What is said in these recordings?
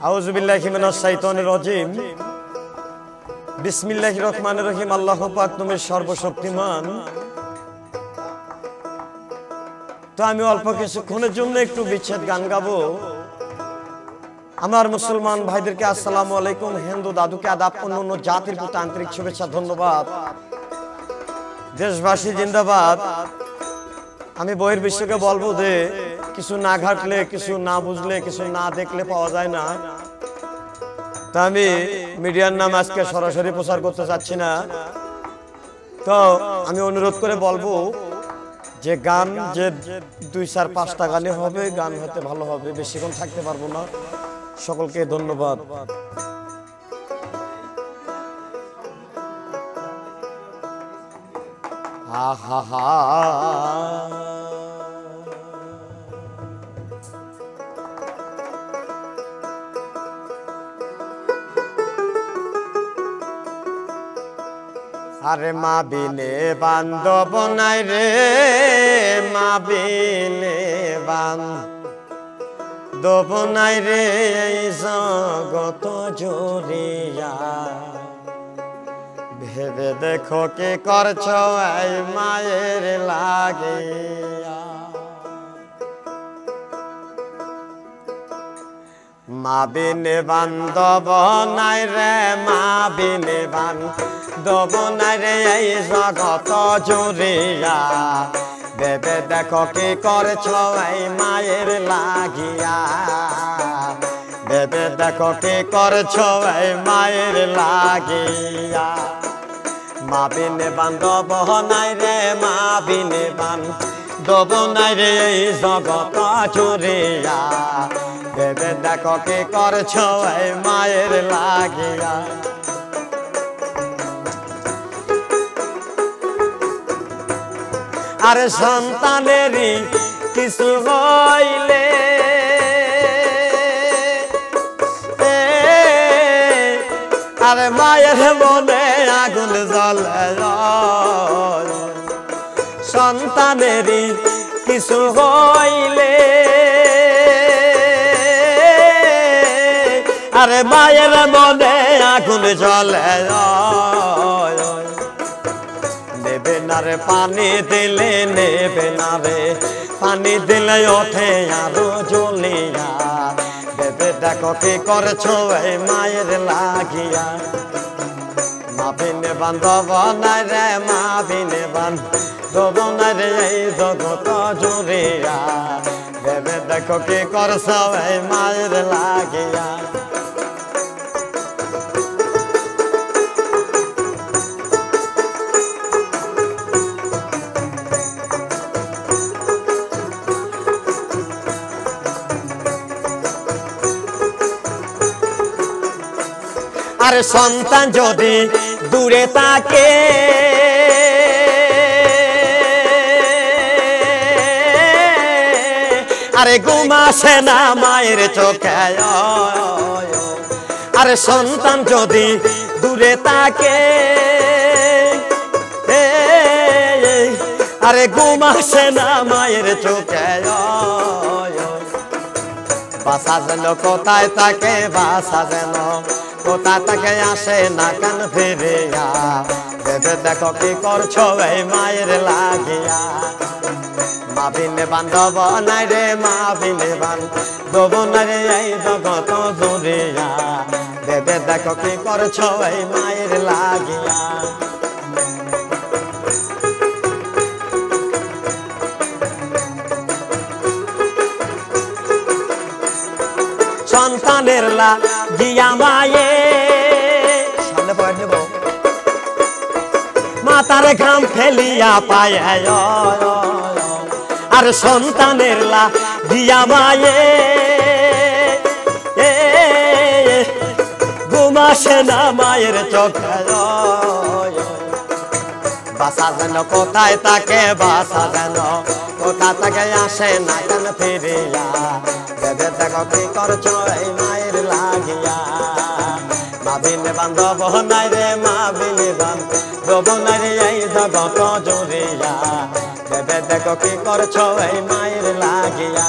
আউযু বিল্লাহি মিনাশ শাইতানির রাজিম। বিসমিল্লাহির রহমানির রহিম। আল্লাহ পাক তুমি সর্বশক্তিমান। তো আমি অল্প কিছুক্ষণের জন্য একটু বিচ্ছেদ গান গাবো। আমার মুসলমান ভাইদেরকে আসসালামু আলাইকুম, হিন্দু দাদুকে আদাব, অন্য জাতির প্রতি আন্তরিক শুভেচ্ছা ধন্যবাদ। দেশবাসী জিন্দাবাদ। আমি বইয়ের বিশ্বকে বলবো যে কিছু না ঘাটলে, কিছু না বুঝলে, কিছু না দেখলে পাওয়া যায় না। তা আমি মিডিয়ার নাম আজকে সরাসরি প্রচার করতে চাচ্ছি না। তো আমি অনুরোধ করে বলবো যে গান যে 2-4-5টা গানে হবে, গান হতে ভালো হবে, বেশিক্ষণ থাকতে পারবো না। সকলকে ধন্যবাদ। আরে মা বিনে বান্ধব নাই রে, মা বিনে বান্ধব নাই রে, এই জগত জুড়িয়া। ভেবে দেখো কি করছো এই মায়ের লাগিয়া। মা বিনে বান্ধব নাই রে, মা বিনে বান্ধব নাই রে, এই জগত জুড়িয়া। ভেবে দেখো কি করছো এই মায়ের লাগিয়া। ভেবে দেখো কি করছো এই মায়ের লাগিয়া। মা বিনে বান্ধব নাই রে, মা বিনে বান্ধব নাই রে, এই জগত জুড়িয়া। ভেবে দেখো কি করছো এই মায়ের লাগিয়া। আরে সন্তানেরই কিছু হইলে আরে মায়ের মনে আগুন জ্বলে। সন্তানেরই কিছু হইলে আরে মায়ের মনে আগুন জ্বলে। নেবে না রে পানি দিলে, নেবে না রে পানি দিলে ওঠে আরো জ্বলিয়া। ভেবে দেখো কি করছো এই মায়ের লাগিয়া। মা বিনে বান্ধব নাই রে, মা বিনে বান্ধব নাই রে, এই জগত জুড়িয়া। ভেবে দেখো কি করছো এই মায়ের লাগিয়া। আরে সন্তান যদি দূরে থাকে আরে ঘুম আসে না মায়ের চোখে। আরে সন্তান যদি দূরে থাকে আরে ঘুম আসে না মায়ের চোখে। বাসা যেন কোথায় থাকে, বাসা যেন কোথা থেকে আসে না কান ফিরিয়া। ভেবে দেখো কি করছো এই মায়ের লাগিয়া। মা বিনে বান্ধব নাই রে, মা বিনে বান্ধব নাই রে, এই জগত জুড়িয়া। ভেবে দেখো কি করছো এই মায়ের লাগিয়া। সন্তানের লাগিয়া মায়ে সামনে পয়েন্ট নেব। মাতার ঘাম ফেলিয়া পায় আর সন্তানের লাগিয়া মায়ে ঘুম আসে না মায়ের চোখে। বাসা যেন কোথায় থাকে, বাসা যেন কোথা থেকে আসে না কেন ফিরিয়া। ভেবে দেখো কি করছো এই মায়ের লাগিয়া। মা বিনে বান্ধব নাই রে, মা বিনে বান্ধব নাই রে, এই জগত জুড়িয়া। ভেবে দেখো কি করছো এই মায়ের লাগিয়া।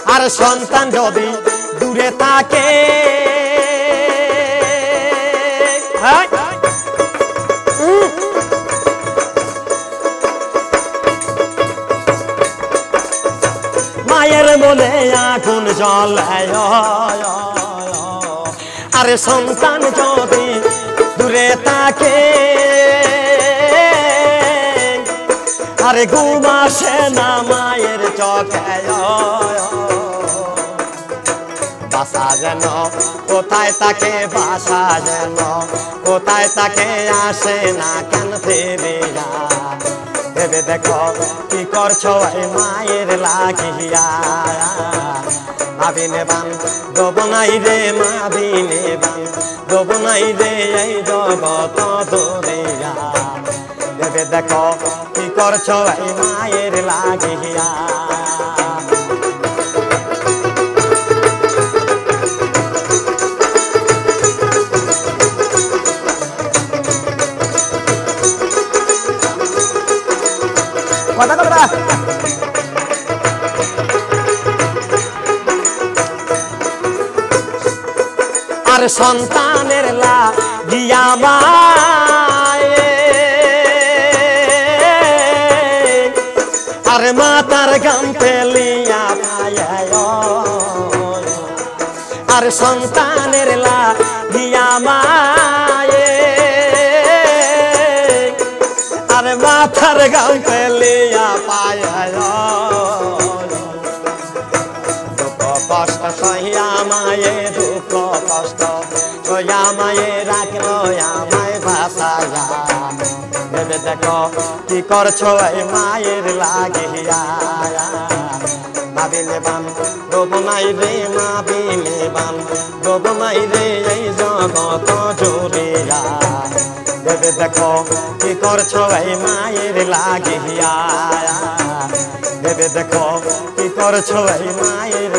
আর সন্তান যদি দূরে থাকে মায়ের মনে আগুন জ্বলে আরে সন্তান যদি দূরে থাকে আরে ঘুম আসে না মায়ের চোখে বাসা যেন কোথায় তাকে বাসা যেন কোথায় তাকে আসে না কেন ফিরিয়া ভেবে দেখো কি করছো এই মায়ের লাগিয়া ভাবিনে বান দেব নাই রে ভাবিনে বান দেব নাই রে এই জগত দূরিয়া ভেবে দেখো কি করছো এই মায়ের লাগিয়া কথা কথা আর সন্তানের লাগিয়া মায়ে আর মাতার গাম ফেলিয়া পায় আর সন্তানের লাগিয়া মায়ে আর মাথার গাম ফেলিয়া পায় দুঃখ কষ্ট সহিয়া মায়ে দুঃখ কষ্ট সহিয়া মায়ে রাখলো আমায় ভাসায়া ভেবে দেখো কি করছো এই মায়ের লাগিয়া ভাবিলে বান দেব নাই রে ভাবিলে বান দেব নাই রে এই জগত জুড়িয়া ভেবে দেখো কি করছো এই মায়ের লাগিয়া ভেবে দেখো কি করছো এই মায়ের